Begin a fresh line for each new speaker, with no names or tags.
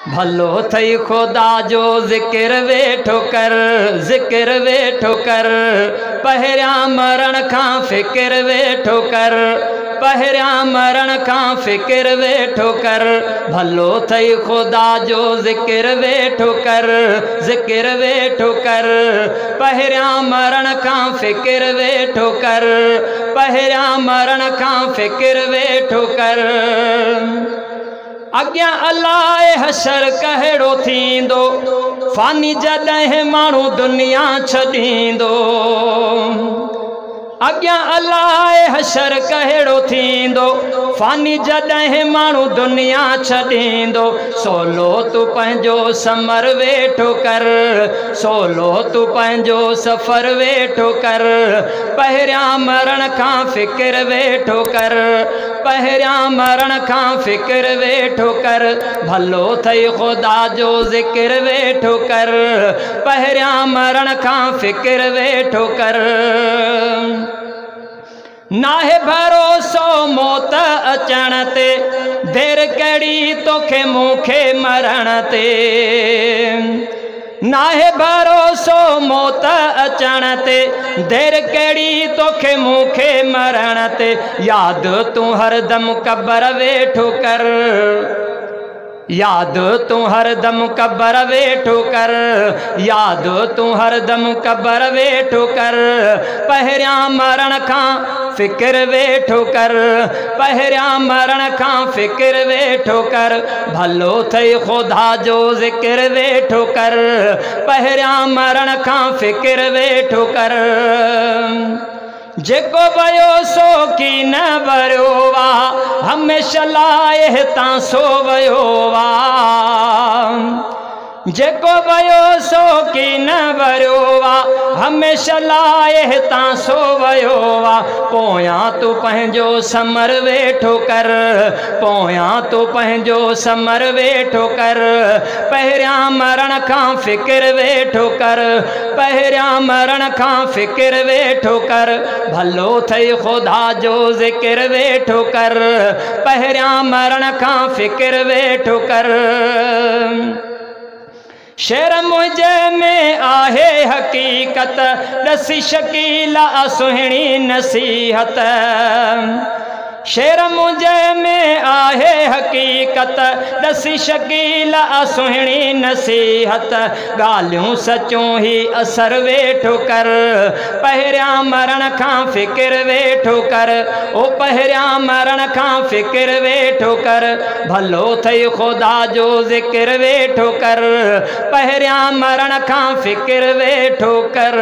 भलो थई खुदा जो ज़िक्र वेठो कर, ज़िक्र वेठो कर, पहिरियां मरण खां फ़िक्र वेठो कर, पहिरियां मरण खां फ़िक्र वेठो कर। भलो थई खुदा जो ज़िक्र वेठो कर, ज़िक्र वेठो कर, पहिरियां मरण खां फ़िक्र वेठो कर, पहिरियां मरण खां फ़िक्र वेठो कर। अग्यां अलाए हशर कहिड़ो थींदो, फ़ानी जॾहिं माण्हू दुनिया छॾींदो। अग्यां अलाए हशर कहिड़ो थींदो, फ़ानी जॾहिं माण्हू दुनिया छॾींदो। सोलो तूं पंहिंजो समर वेठो कर, सोलो तूं पंहिंजो सफ़र वेठो कर, पहिरियां मरण खां फ़िक्र वेठो कर, पहिरियां मरण खां फ़िक्र वेठो कर। भलो थई खुदा जो ज़िक्र वेठो कर, पहिरियां मरण खां फ़िक्र वेठो कर। नाहे भरोसो मौत अचण ते, देर कहिड़ी तोखे मूंखे मरण ते। नाहे भरोसो मौत अचण ते, देर कहिड़ी तोखे मूंखे मरण ते। याद तूं हरदम क़ब्र वेठो कर, याद तूं हरदम क़ब्र वेठो कर, याद तूं हरदम क़ब्र वेठो कर, पहिरियां मरण खां फ़िक्र वेठो कर, पहिरियां मरण खां फ़िक्र वेठो कर। भलो थई खुदा जो ज़िक्र वेठो कर, पहिरियां मरण खां फ़िक्र वेठो कर। जेको वयो सो की न वरियो वा, हमेशा लाइ हितां सो वयो वा। जेको वयो सो की न वरियो वा, हमेशा लाइ हितां सो वयो वा। पोयां तूं पंहिंजो समर वेठो कर, पोयां तूं पंहिंजो समर वेठो कर, पहिरियां मरण खां फ़िक्र वेठो कर, पहिरियां मरण खां फ़िक्र वेठो कर। भलो थई खुदा जो ज़िक्र वेठो कर, पहिरियां मरण खां फ़िक्र वेठो कर। शेर मुंहिंजे में आहे हक़ीक़त, ॾसी शकीला सुहिणी नसीहत। शेर मुंहिंजे में आहे हक़ीक़त, ॾसी शकीला सुहिणी नसीहत। ॻाल्हियूं सचूं ही असर वेठो कर, पहिरियां मरण खां फ़िक्र वेठो कर, ओ पहिरियां मरण खां फ़िक्र वेठो कर। भलो थई खुदा जो ज़िक्र वेठो कर, पहिरियां मरण खां फ़िक्र वेठो कर।